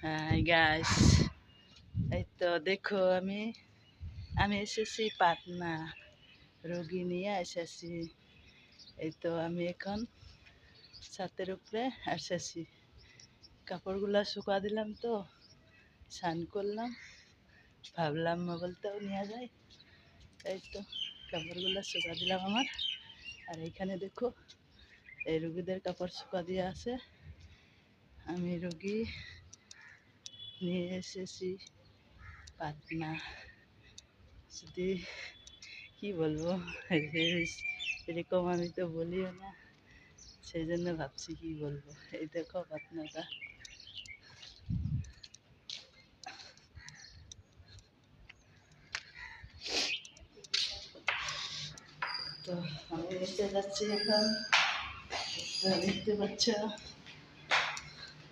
Hi guys, এই তো দেখো আমি আমি এসেছি পাটনা, রোগী নিয়ে এসেছি। এই তো আমি এখন ছাদের উপরে এসেছি। কাপড়গুলা শুকা দিলাম, তো স্নান করলাম, ভাবলাম মোবাইলটাও নিয়ে যাই। এই তো কাপড়গুলা শুকা দিলাম আমার। আর এইখানে দেখো, এই রোগীদের কাপড় শুকা দিয়ে আছে। আমি রোগী নিয়ে এসেছি পাটনা। যদি কি বলবো, এরকম আমি তো বলিও না, সেই জন্য ভাবছি কি বলবো। এই দেখো পাটনাটা। তো আমি এসে যাচ্ছি এখন, দেখতে পাচ্ছ।